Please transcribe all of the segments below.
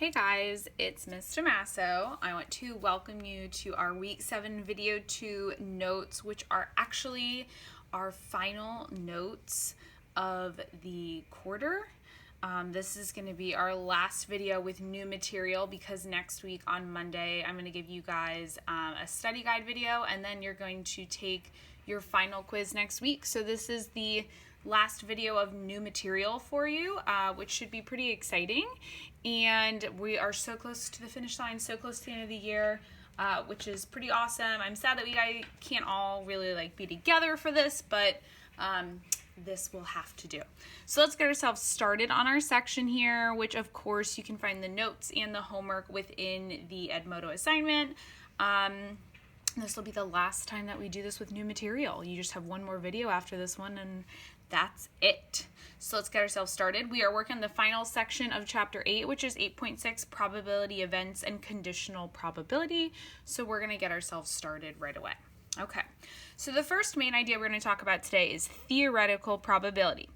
Hey guys, it's Miss Damaso. I want to welcome you to our Week 7 Video 2 notes, which are actually our final notes of the quarter. This is going to be our last video with new material because next week on Monday I'm going to give you guys a study guide video, and then you're going to take your final quiz next week. So this is the last video of new material for you, which should be pretty exciting. And we are so close to the finish line, so close to the end of the year, which is pretty awesome. I'm sad that we can't all really be together for this, but this will have to do. So let's get ourselves started on our section here, which of course you can find the notes and the homework within the Edmodo assignment. This will be the last time that we do this with new material. You just have one more video after this one, and that's it. So let's get ourselves started. We are working on the final section of Chapter 8, which is 8.6, Probability Events and Conditional Probability. So we're going to get ourselves started right away. Okay, so the first main idea we're going to talk about today is theoretical probability.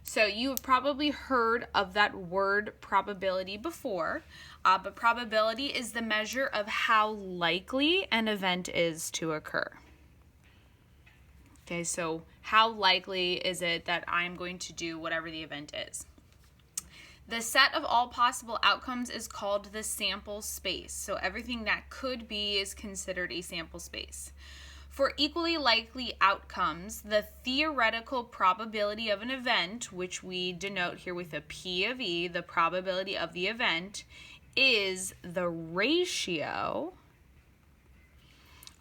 So you have probably heard of that word probability before, but probability is the measure of how likely an event is to occur. Okay, so how likely is it that I'm going to do whatever the event is? The set of all possible outcomes is called the sample space. So everything that could be is considered a sample space. For equally likely outcomes, the theoretical probability of an event, which we denote here with a P of E, the probability of the event, is the ratio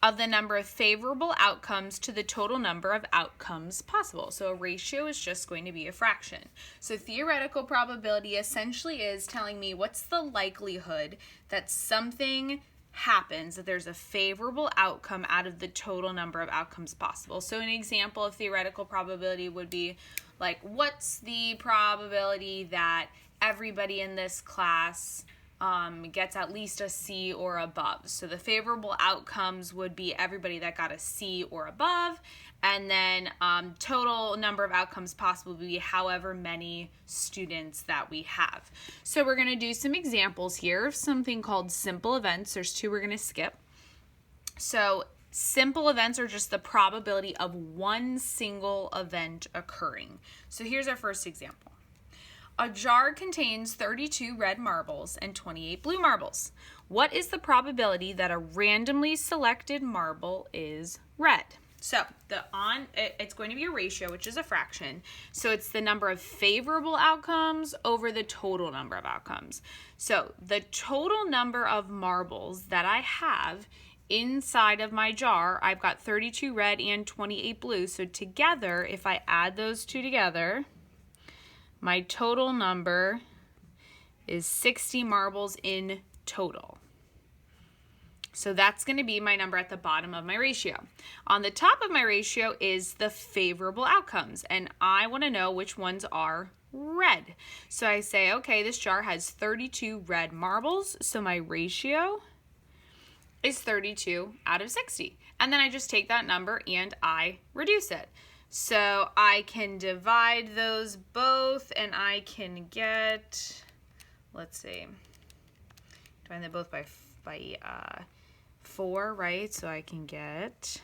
of the number of favorable outcomes to the total number of outcomes possible. So a ratio is just going to be a fraction. So theoretical probability essentially is telling me what's the likelihood that something happens, that there's a favorable outcome out of the total number of outcomes possible. So an example of theoretical probability would be what's the probability that everybody in this class gets at least a C or above. So the favorable outcomes would be everybody that got a C or above, and then total number of outcomes possible would be however many students that we have. So we're going to do some examples here of something called simple events. There's two we're going to skip. So simple events are just the probability of one single event occurring. So here's our first example. A jar contains 32 red marbles and 28 blue marbles. What is the probability that a randomly selected marble is red? So it's going to be a ratio, which is a fraction. So it's the number of favorable outcomes over the total number of outcomes. So the total number of marbles that I have inside of my jar, I've got 32 red and 28 blue. So together, if I add those two together, my total number is 60 marbles in total. So that's going to be my number at the bottom of my ratio. On the top of my ratio is the favorable outcomes, and I want to know which ones are red. So I say, okay, this jar has 32 red marbles, so my ratio is 32 out of 60. And then I just take that number and I reduce it. So I can divide those both, and I can get, let's see, divide them both by 4, right? So I can get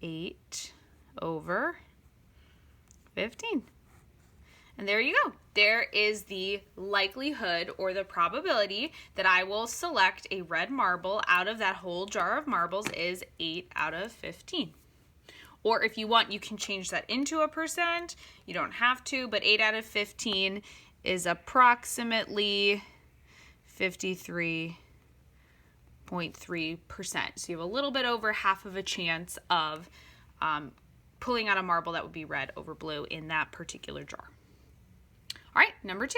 8 over 15. And there you go. There is the likelihood or the probability that I will select a red marble out of that whole jar of marbles is 8 out of 15. Or if you want, you can change that into a percent. You don't have to, but 8 out of 15 is approximately 53.3%. So you have a little bit over half of a chance of pulling out a marble that would be red over blue in that particular jar. All right, number 2.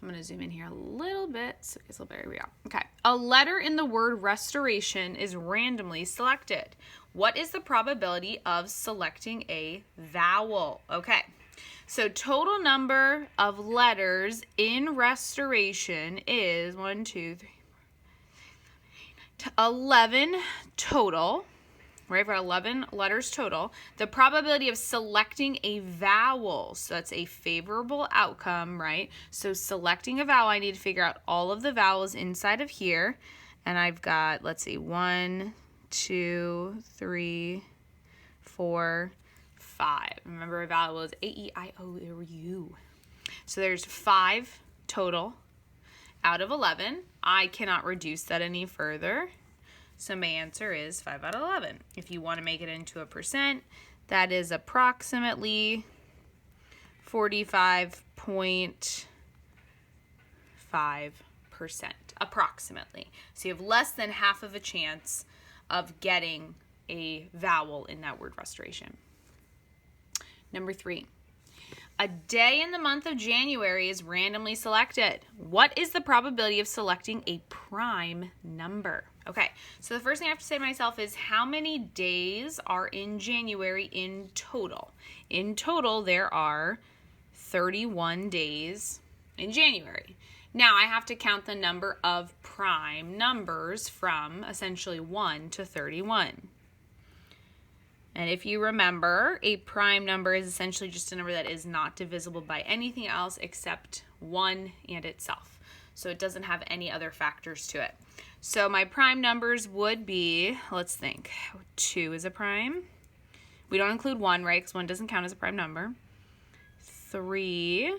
I'm going to zoom in here a little bit. So there we go. Okay. A letter in the word restoration is randomly selected. What is the probability of selecting a vowel? Okay. So total number of letters in restoration is 1, 2, 3, 4, 5, 11 total. right? I've got 11 letters total. The probability of selecting a vowel, so that's a favorable outcome, right? So selecting a vowel, I need to figure out all of the vowels inside of here. And I've got, let's see, 1, 2, 3, 4, 5. Remember, a vowel is A, E, I, O, U. So there's 5 total out of 11. I cannot reduce that any further. So my answer is 5 out of 11. If you want to make it into a percent, that is approximately 45.5%, approximately. So you have less than half of a chance of getting a vowel in that word restoration. Number 3. A day in the month of January is randomly selected. What is the probability of selecting a prime number? Okay, so the first thing I have to say to myself is how many days are in January in total? In total, there are 31 days in January. Now, I have to count the number of prime numbers from essentially 1 to 31. And if you remember, a prime number is essentially just a number that is not divisible by anything else except 1 and itself. So it doesn't have any other factors to it. So my prime numbers would be, let's think, 2 is a prime. We don't include 1, right, because 1 doesn't count as a prime number. 3,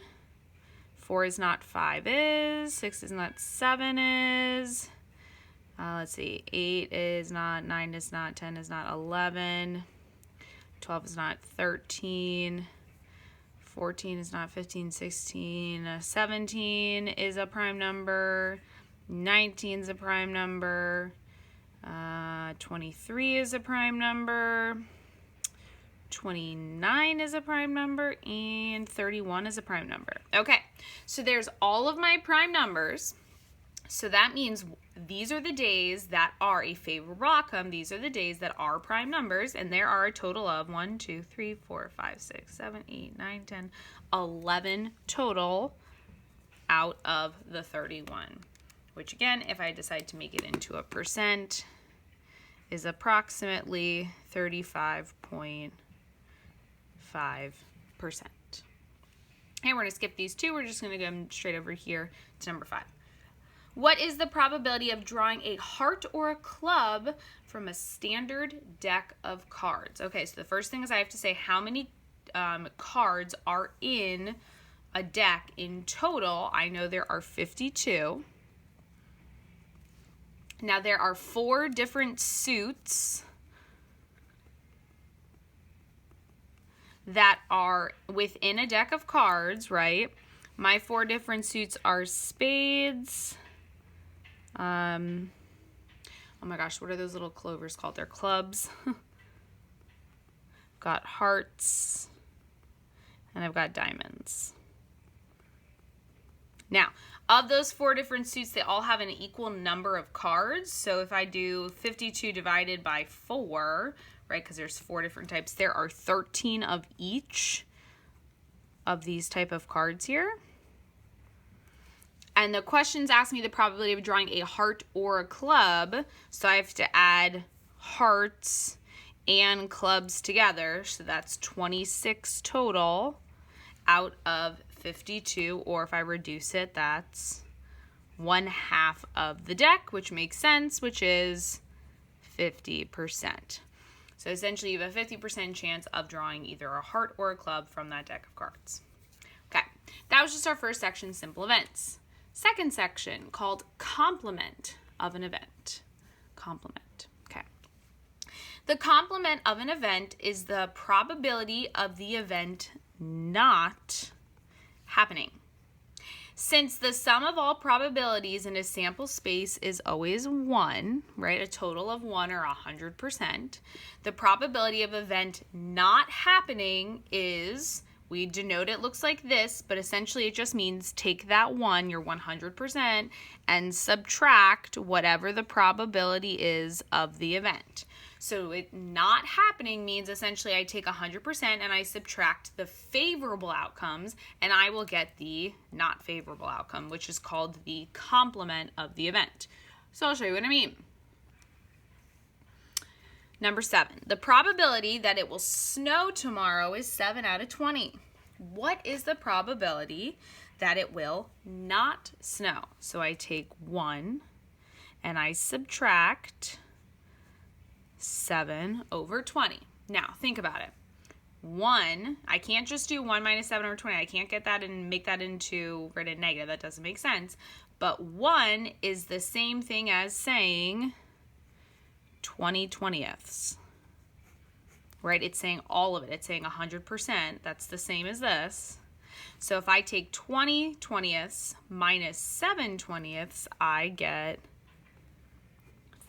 4 is not, 5 is, 6 is not, 7 is. Let's see, 8 is not, 9 is not, 10 is not, 11. 12 is not, 13. 14 is not, 15, 16. 17 is a prime number. 19 is a prime number. 23 is a prime number. 29 is a prime number. And 31 is a prime number. Okay, so there's all of my prime numbers. So that means these are the days that are a favorable outcome. These are the days that are prime numbers. And there are a total of 1, 2, 3, 4, 5, 6, 7, 8, 9, 10, 11 total out of the 31. Which again, if I decide to make it into a percent, is approximately 35.5%. And we're going to skip these two. We're just going to go straight over here to number 5. What is the probability of drawing a heart or a club from a standard deck of cards? Okay, so the first thing is I have to say how many cards are in a deck in total. I know there are 52. Now there are 4 different suits that are within a deck of cards, right? My 4 different suits are spades. Oh my gosh, what are those little clovers called? They're clubs. Got hearts, and I've got diamonds. Now, of those 4 different suits, they all have an equal number of cards. So if I do 52 divided by 4, right, because there's 4 different types, there are 13 of each of these type of cards here. And the questions ask me the probability of drawing a heart or a club. So I have to add hearts and clubs together. So that's 26 total out of 52. Or if I reduce it, that's 1/2 of the deck, which makes sense, which is 50%. So essentially you have a 50% chance of drawing either a heart or a club from that deck of cards. Okay, that was just our first section, simple events. Second section called complement of an event. Complement. Okay. The complement of an event is the probability of the event not happening. Since the sum of all probabilities in a sample space is always 1, right, a total of 1 or 100%, the probability of event not happening is, we denote it looks like this, but essentially it just means take that 1, your 100%, and subtract whatever the probability is of the event. So it not happening means essentially I take 100% and I subtract the favorable outcomes, and I will get the not favorable outcome, which is called the complement of the event. So I'll show you what I mean. Number 7, the probability that it will snow tomorrow is 7 out of 20. What is the probability that it will not snow? So I take 1 and I subtract 7 over 20. Now, think about it. 1, I can't just do 1 minus 7 over 20. I can't get that and make that into written negative. That doesn't make sense. But 1 is the same thing as saying 20/20ths. Right? It's saying all of it. It's saying 100%. That's the same as this. So if I take 20/20ths minus 7/20ths, I get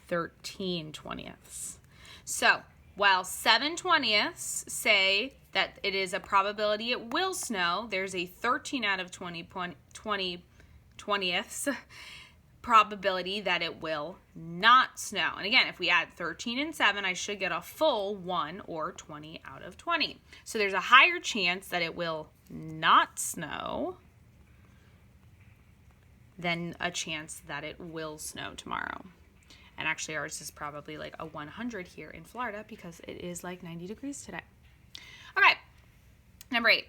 13/20ths. So while 7/20ths say that it is a probability it will snow, there's a 13 out of 20/20ths probability that it will not snow. And again, if we add 13 and 7, I should get a full 1 or 20 out of 20. So there's a higher chance that it will not snow than a chance that it will snow tomorrow. And actually ours is probably like a 100 here in Florida because it is like 90 degrees today. Okay, number 8.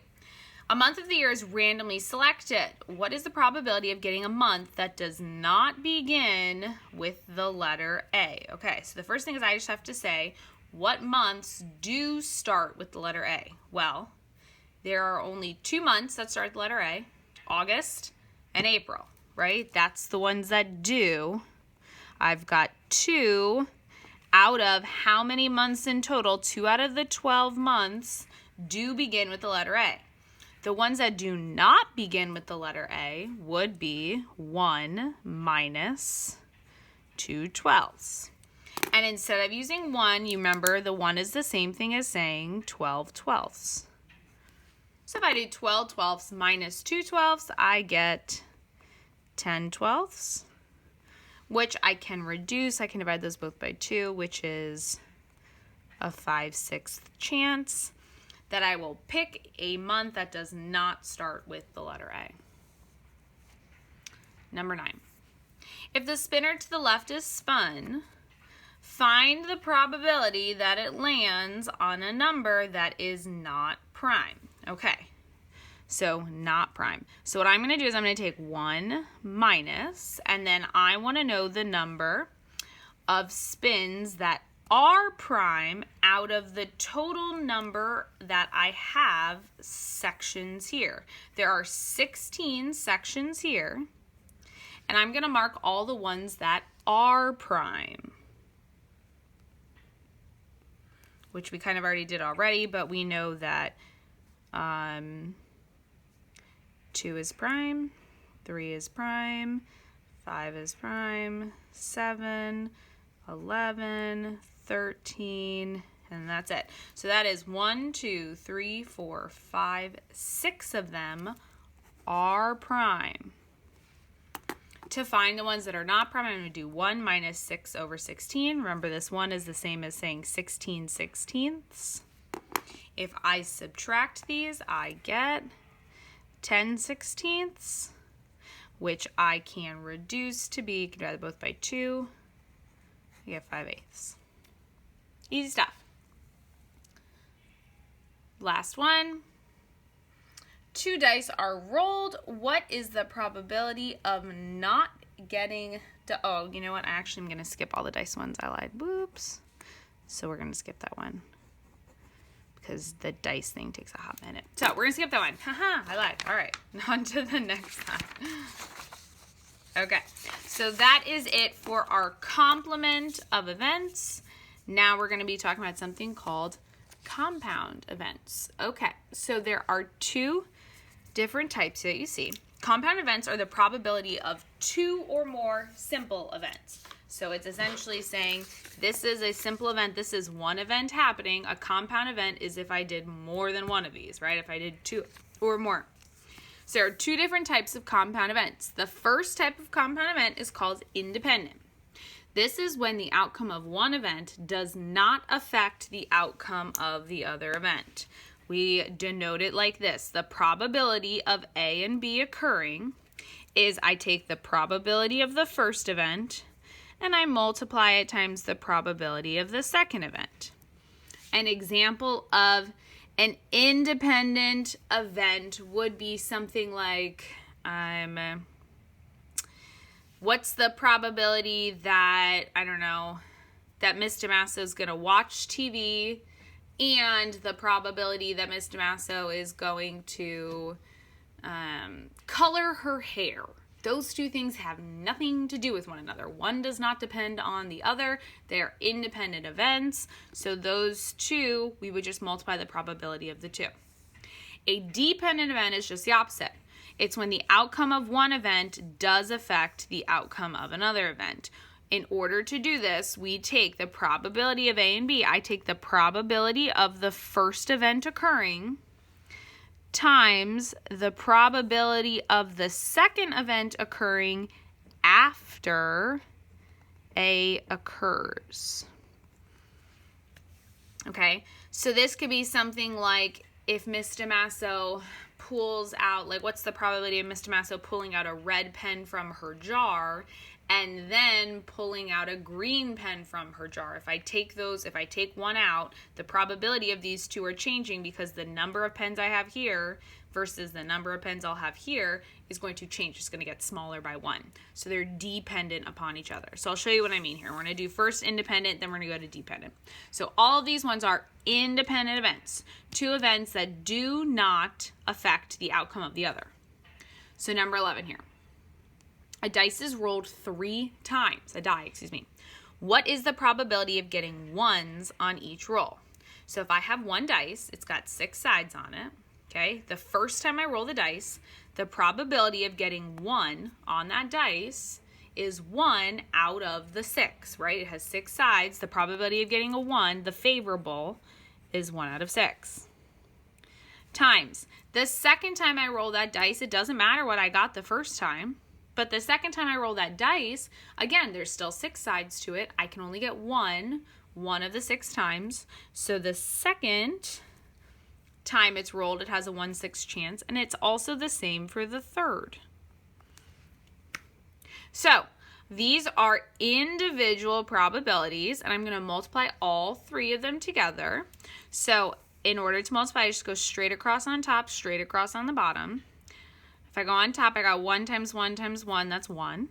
A month of the year is randomly selected. What is the probability of getting a month that does not begin with the letter A? Okay, so the first thing is I just have to say, what months do start with the letter A? Well, there are only 2 months that start with the letter A, August and April, right? That's the ones that do. I've got 2 out of how many months in total? 2 out of the 12 months do begin with the letter A. The ones that do not begin with the letter A would be 1 minus 2/12. And instead of using 1, you remember the 1 is the same thing as saying 12/12. So if I do 12/12 minus 2/12, I get 10/12, which I can reduce. I can divide those both by 2, which is a 5/6 chance that I will pick a month that does not start with the letter A. Number 9. If the spinner to the left is spun, find the probability that it lands on a number that is not prime. Okay, so not prime. So what I'm going to do is I'm going to take 1 minus, and then I want to know the number of spins that are prime out of the total number that I have sections here. There are 16 sections here, and I'm going to mark all the ones that are prime, which we kind of already did already, but we know that 2 is prime, 3 is prime, 5 is prime, 7, 11, 13, and that's it. So that is 1, 2, 3, 4, 5, 6 of them are prime. To find the ones that are not prime, I'm going to do 1 minus 6 over 16. Remember, this 1 is the same as saying 16/16. If I subtract these, I get 10/16, which I can reduce to be, you can divide both by 2, you get 5/8. Easy stuff. Last one. 2 dice are rolled. What is the probability of not getting to, oh, you know what? I actually am going to skip all the dice ones. I lied. Whoops. So we're going to skip that one because the dice thing takes a hot minute. So we're going to skip that one. Haha, I lied. All right. On to the next one. Okay. So that is it for our complement of events. Now we're going to be talking about something called compound events. Okay, so there are 2 different types that you see. Compound events are the probability of 2 or more simple events. So it's essentially saying this is a simple event, this is one event happening. A compound event is if I did more than one of these, right? If I did 2 or more. So there are 2 different types of compound events. The first type of compound event is called independent. This is when the outcome of one event does not affect the outcome of the other event. We denote it like this. The probability of A and B occurring is I take the probability of the first event and I multiply it times the probability of the second event. An example of an independent event would be something like, what's the probability that, I don't know, that Miss Damaso is going to watch TV, and the probability that Miss Damaso is going to color her hair. Those two things have nothing to do with one another. One does not depend on the other. They are independent events. So those two, we would just multiply the probability of the two. A dependent event is just the opposite. It's when the outcome of one event does affect the outcome of another event. In order to do this, we take the probability of A and B. I take the probability of the first event occurring times the probability of the second event occurring after A occurs. Okay, so this could be something like if Miss Damaso pulls out, like what's the probability of Miss Damaso pulling out a red pen from her jar and then pulling out a green pen from her jar. If I take one out, the probability of these two are changing because the number of pens I have here versus the number of pens I'll have here is going to change. It's going to get smaller by one. So they're dependent upon each other. So I'll show you what I mean here. We're going to do first independent, then we're going to go to dependent. So all of these ones are independent events. Two events that do not affect the outcome of the other. So number 11 here. A die is rolled 3 times. What is the probability of getting ones on each roll? So if I have one dice, it's got 6 sides on it. Okay, the first time I roll the dice, the probability of getting 1 on that dice is 1 out of the 6, right? It has 6 sides. The probability of getting a 1, the favorable, is 1 out of 6. Times the second time I roll that dice, it doesn't matter what I got the first time. But the second time I roll that dice, again, there's still 6 sides to it. I can only get one of the 6 times. So the second time it's rolled, it has a 1/6 chance. And it's also the same for the third. So these are individual probabilities. And I'm going to multiply all 3 of them together. So in order to multiply, I just go straight across on top, straight across on the bottom. If I go on top, I got 1 times 1 times 1, that's 1.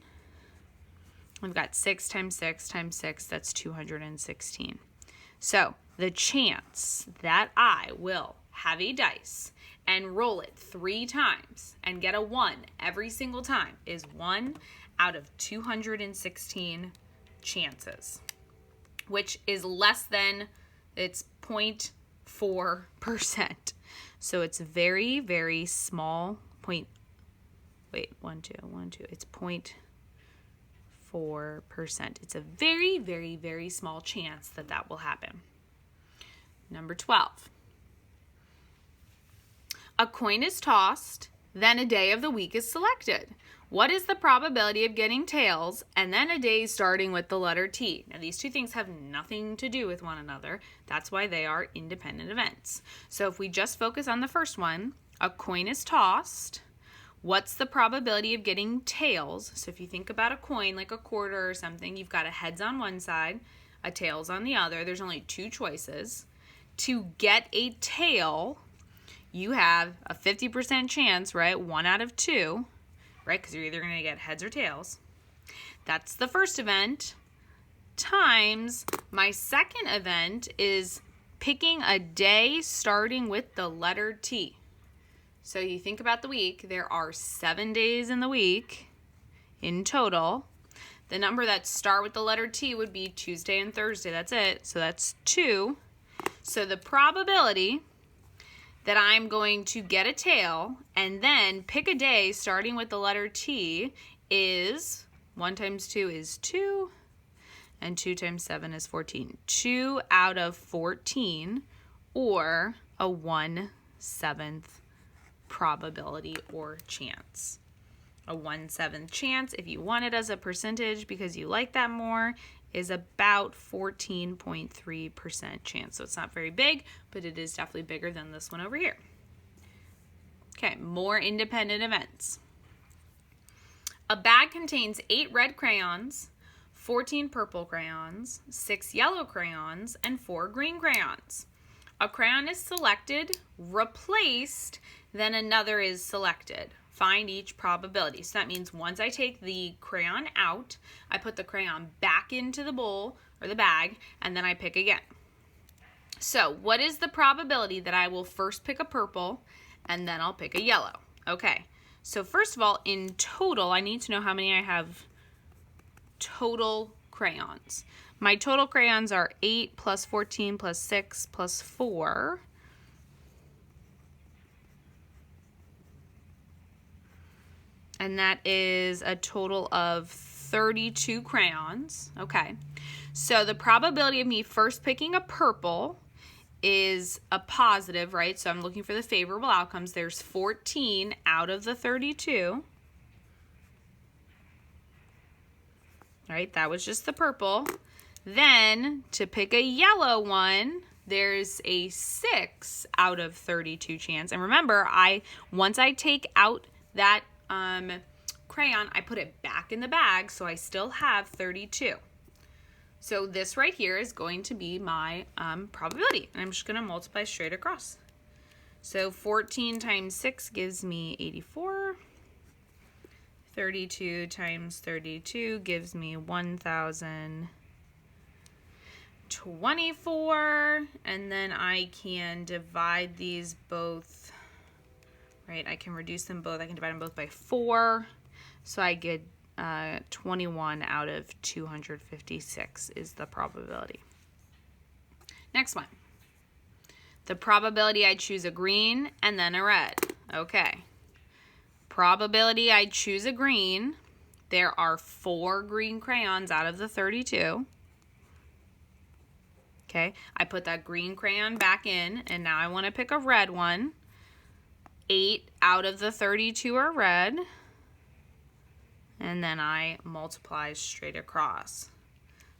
We've got 6 times 6 times 6, that's 216. So the chance that I will have a dice and roll it 3 times and get a 1 every single time is 1 out of 216 chances, which is less than, it's 0.4%. So it's very, very small it's 0.4%. It's a very, very, very small chance that will happen. Number 12. A coin is tossed, then a day of the week is selected. What is the probability of getting tails and then a day starting with the letter T? Now, these two things have nothing to do with one another. That's why they are independent events. So if we just focus on the first one, a coin is tossed. What's the probability of getting tails? So if you think about a coin like a quarter or something, you've got a heads on one side, a tails on the other. There's only 2 choices. To get a tail, you have a 50% chance, right? 1 out of 2, right? Because you're either going to get heads or tails. That's the first event. Times my second event is picking a day starting with the letter T. So you think about the week, there are 7 days in the week in total. The number that start with the letter T would be Tuesday and Thursday. That's it. So that's 2. So the probability that I'm going to get a tail and then pick a day starting with the letter T is 1 times 2 is 2 and 2 times 7 is 14. 2 out of 14, or a 1/7 probability or chance. A 1/7 chance, if you want it as a percentage because you like that more, is about 14.3% chance. So it's not very big, but it is definitely bigger than this one over here. Okay, more independent events. A bag contains 8 red crayons, 14 purple crayons, 6 yellow crayons, and 4 green crayons. A crayon is selected, replaced, then another is selected. Find each probability. So that means once I take the crayon out, I put the crayon back into the bowl or the bag, and then I pick again. So what is the probability that I will first pick a purple and then I'll pick a yellow? Okay, so first of all, in total, I need to know how many I have total crayons. My total crayons are 8 plus 14 plus 6 plus 4. And that is a total of 32 crayons. Okay, so the probability of me first picking a purple is a positive, right? So I'm looking for the favorable outcomes. There's 14 out of the 32. Right, that was just the purple. Then to pick a yellow one, there's a 6 out of 32 chance. And remember, once I take out that crayon, I put it back in the bag, so I still have 32. So this right here is going to be my probability. And I'm just going to multiply straight across. So 14 times 6 gives me 84. 32 times 32 gives me 1,024. And then I can divide these both, right? I can reduce them both. I can divide them both by 4. So I get 21 out of 256 is the probability. Next one. The probability I choose a green and then a red. Okay. Probability I choose a green. There are 4 green crayons out of the 32. Okay. I put that green crayon back in, and now I want to pick a red one. 8 out of the 32 are red. And then I multiply straight across.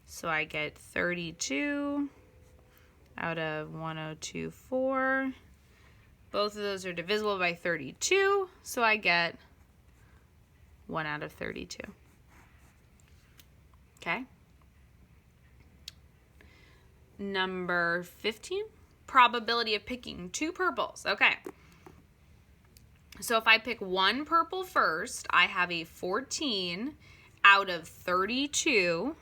So I get 32 out of 1,024. Both of those are divisible by 32, so I get 1 out of 32. Okay. Number 15, probability of picking 2 purples. Okay. So if I pick 1 purple first, I have a 14 out of 32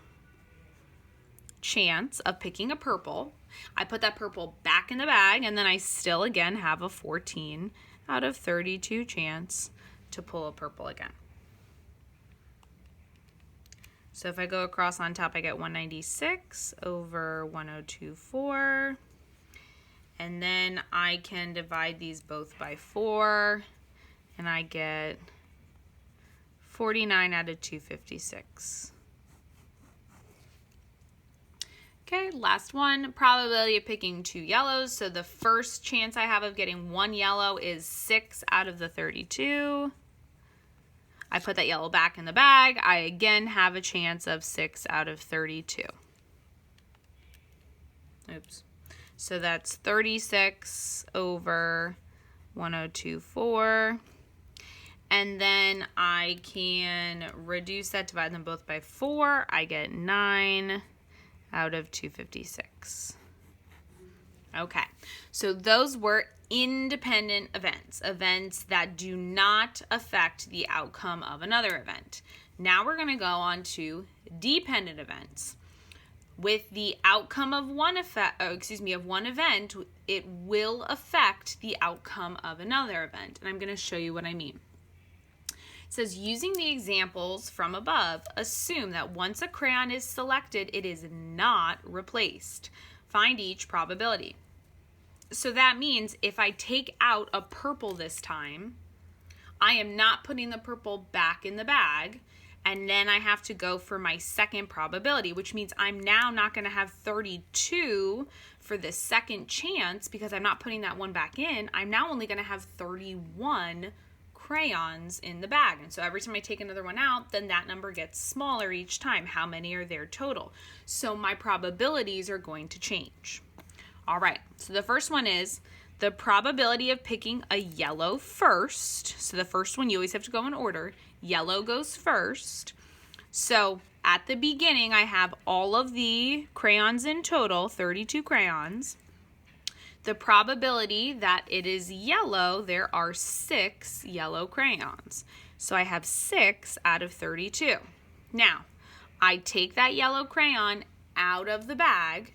chance of picking a purple. I put that purple back in the bag, and then I still again have a 14 out of 32 chance to pull a purple again. So if I go across on top, I get 196 over 1,024. And then I can divide these both by 4. And I get 49 out of 256. Okay, last one, probability of picking 2 yellows. So the first chance I have of getting 1 yellow is 6 out of the 32. I put that yellow back in the bag. I again have a chance of 6 out of 32. Oops. So that's 36 over 1,024. And then I can reduce that, divide them both by 4. I get 9 out of 256. Okay, so those were independent events, events that do not affect the outcome of another event. Now we're going to go on to dependent events. With the outcome of one event, it will affect the outcome of another event. And I'm going to show you what I mean. It says, using the examples from above, assume that once a crayon is selected, it is not replaced. Find each probability. So that means if I take out a purple this time, I am not putting the purple back in the bag, and then I have to go for my second probability, which means I'm now not going to have 32 for the second chance because I'm not putting that one back in. I'm now only going to have 31 crayons in the bag. And so every time I take another one out, then that number gets smaller each time. How many are there total? So my probabilities are going to change. All right, so the first one is the probability of picking a yellow first. So the first one, you always have to go in order. Yellow goes first. So at the beginning, I have all of the crayons in total, 32 crayons. The probability that it is yellow, there are 6 yellow crayons. So I have 6 out of 32. Now, I take that yellow crayon out of the bag,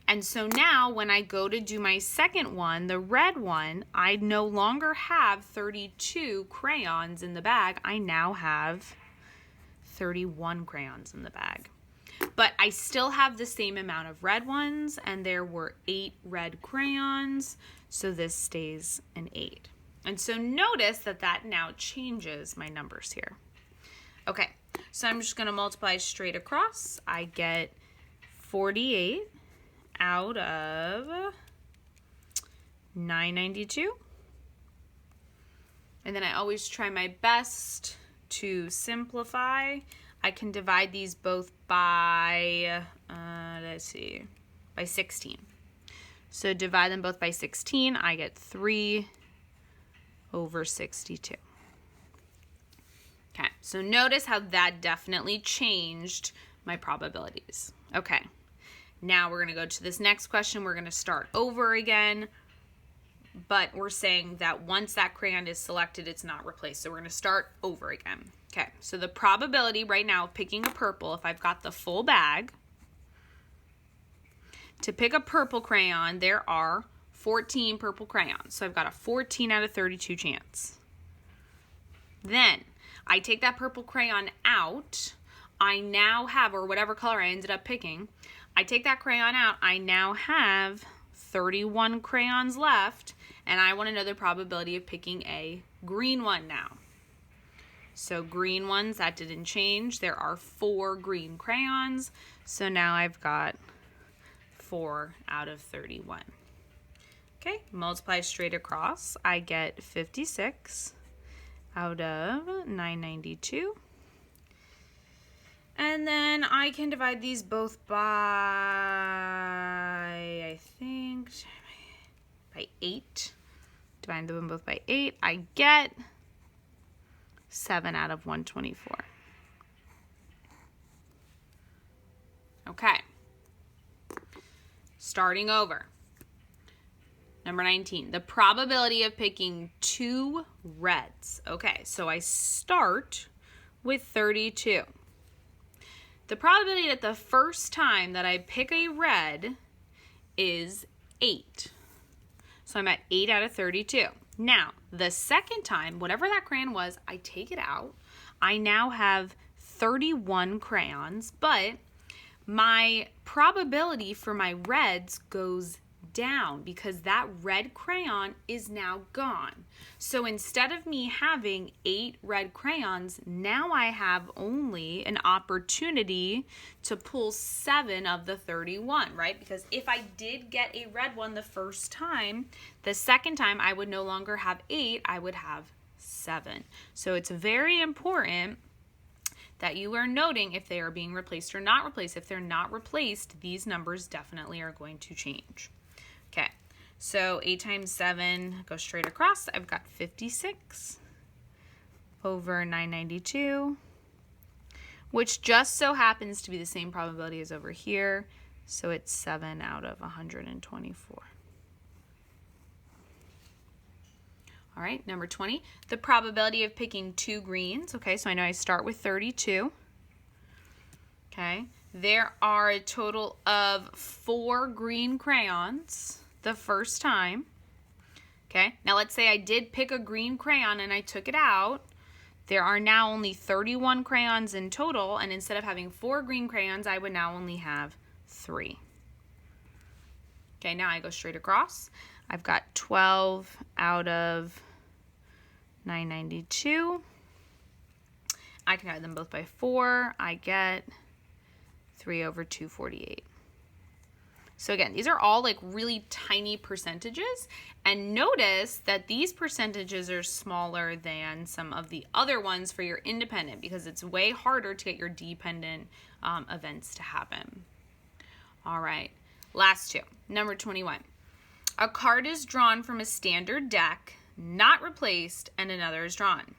and so now when I go to do my second one, the red one, I no longer have 32 crayons in the bag. I now have 31 crayons in the bag. But I still have the same amount of red ones, and there were 8 red crayons, so this stays an 8. And so notice that that now changes my numbers here. Okay, so I'm just going to multiply straight across. I get 48 out of 992. And then I always try my best to simplify. I can divide these both by, by 16. So divide them both by 16, I get 3 over 62. Okay, so notice how that definitely changed my probabilities. Okay, now we're going to go to this next question. We're going to start over again, but we're saying that once that crayon is selected, it's not replaced. So we're going to start over again. Okay, so the probability right now of picking a purple, if I've got the full bag, to pick a purple crayon, there are 14 purple crayons. So I've got a 14 out of 32 chance. Then I take that purple crayon out. I now have, or whatever color I ended up picking, I take that crayon out. I now have 31 crayons left, and I want to know the probability of picking a green one now. So green ones, that didn't change. There are 4 green crayons. So now I've got 4 out of 31. Okay, multiply straight across. I get 56 out of 992. And then I can divide these both by, I think, by 8. Divide them both by 8. I get 7 out of 124. Okay. Starting over. Number 19, the probability of picking 2 reds. Okay, so I start with 32. The probability that the first time that I pick a red is 8. So I'm at 8 out of 32. Now, the second time, whatever that crayon was, I take it out. I now have 31 crayons, but my probability for my reds goes down because that red crayon is now gone. So instead of me having 8 red crayons, now I have only an opportunity to pull 7 of the 31, right? Because if I did get a red one the first time, the second time I would no longer have 8, I would have 7. So it's very important that you are noting if they are being replaced or not replaced. If they're not replaced, these numbers definitely are going to change. Okay, so 8 times 7 goes straight across. I've got 56 over 992, which just so happens to be the same probability as over here. So it's 7 out of 124. All right, number 20, the probability of picking 2 greens. Okay, so I know I start with 32. Okay, there are a total of 4 green crayons the first time. Okay, now let's say I did pick a green crayon and I took it out. There are now only 31 crayons in total, and instead of having 4 green crayons, I would now only have 3. Okay, now I go straight across. I've got 12 out of 992. I can divide them both by 4. I get 3 over 248. So again, these are all like really tiny percentages, and notice that these percentages are smaller than some of the other ones for your independent because it's way harder to get your dependent events to happen. All right, last two. Number 21. A card is drawn from a standard deck, not replaced, and another is drawn.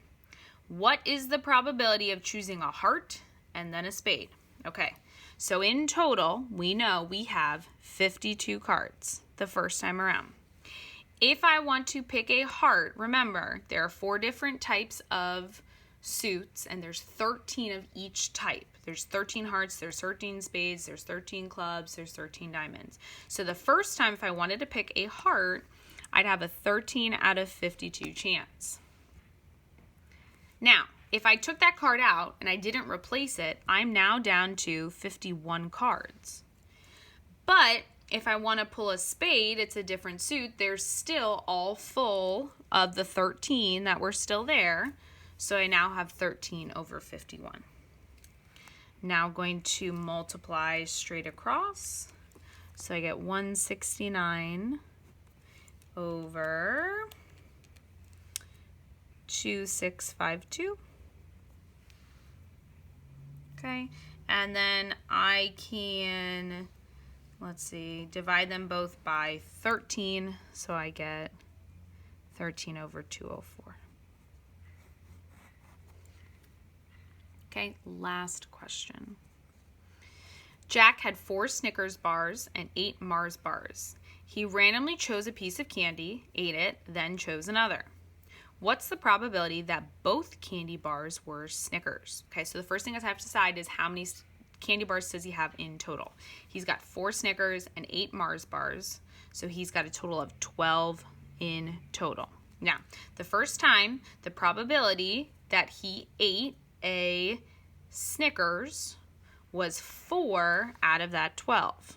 What is the probability of choosing a heart and then a spade. Okay, so in total, we know we have 52 cards the first time around. If I want to pick a heart, remember, there are 4 different types of suits, and there's 13 of each type. There's 13 hearts, there's 13 spades, there's 13 clubs, there's 13 diamonds. So the first time, if I wanted to pick a heart, I'd have a 13 out of 52 chance. Now, if I took that card out and I didn't replace it, I'm now down to 51 cards. But if I want to pull a spade, it's a different suit, there's still all full of the 13 that were still there. So I now have 13 over 51. Now going to multiply straight across. So I get 169 over 2652. Okay, and then I can, let's see, divide them both by 13, so I get 13 over 204. Okay, last question. Jack had 4 Snickers bars and 8 Mars bars. He randomly chose a piece of candy, ate it, then chose another. What's the probability that both candy bars were Snickers? Okay, so the first thing I have to decide is how many candy bars does he have in total. He's got 4 Snickers and 8 Mars bars, so he's got a total of 12 in total. Now, the first time, the probability that he ate a Snickers was 4 out of that 12.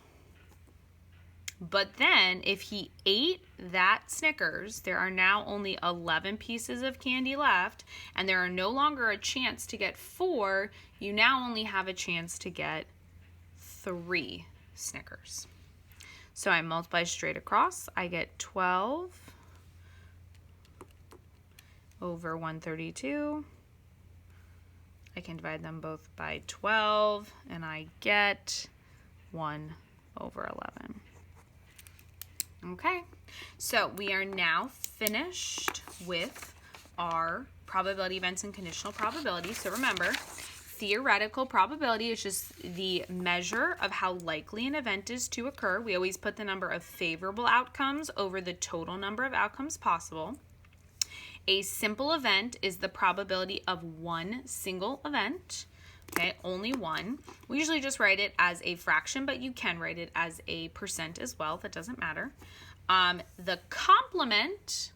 But then if he ate that Snickers, there are now only 11 pieces of candy left, and there are no longer a chance to get 4. You now only have a chance to get 3 Snickers. So I multiply straight across. I get 12 over 132. I can divide them both by 12, and I get 1 over 11. Okay, so we are now finished with our probability events and conditional probability. So remember, theoretical probability is just the measure of how likely an event is to occur. We always put the number of favorable outcomes over the total number of outcomes possible. A simple event is the probability of one single event. Okay, only one. We usually just write it as a fraction, but you can write it as a percent as well. That doesn't matter. The complement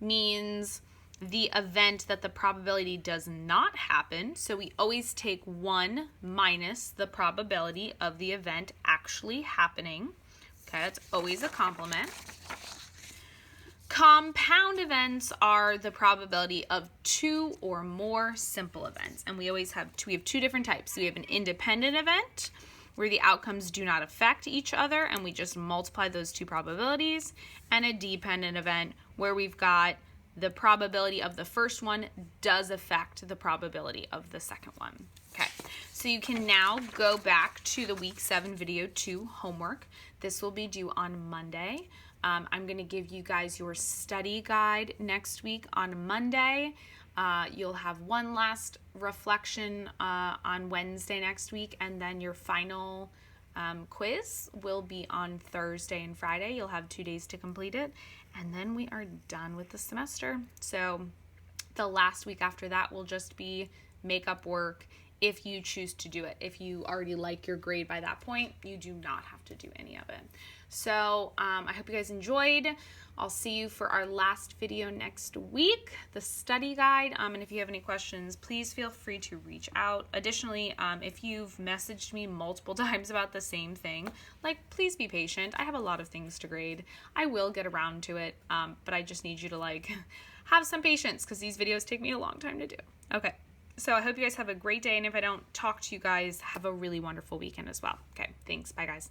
means the event that the probability does not happen. So we always take 1 minus the probability of the event actually happening. Okay, that's always a complement. Compound events are the probability of 2 or more simple events. And we always have we have 2 different types. We have an independent event where the outcomes do not affect each other and we just multiply those 2 probabilities, and a dependent event where we've got the probability of the first one does affect the probability of the second one. Okay, so you can now go back to the week 7 video 2 homework. This will be due on Monday. I'm going to give you guys your study guide next week on Monday. You'll have one last reflection on Wednesday next week, and then your final quiz will be on Thursday and Friday. You'll have 2 days to complete it, and then we are done with the semester. So the last week after that will just be makeup work if you choose to do it. If you already like your grade by that point, you do not have to do any of it. So I hope you guys enjoyed. I'll see you for our last video next week, the study guide. And if you have any questions, please feel free to reach out. Additionally, if you've messaged me multiple times about the same thing, please be patient. I have a lot of things to grade. I will get around to it, but I just need you to have some patience because these videos take me a long time to do. Okay, so I hope you guys have a great day, and if I don't talk to you guys, have a really wonderful weekend as well. Okay, thanks. Bye, guys.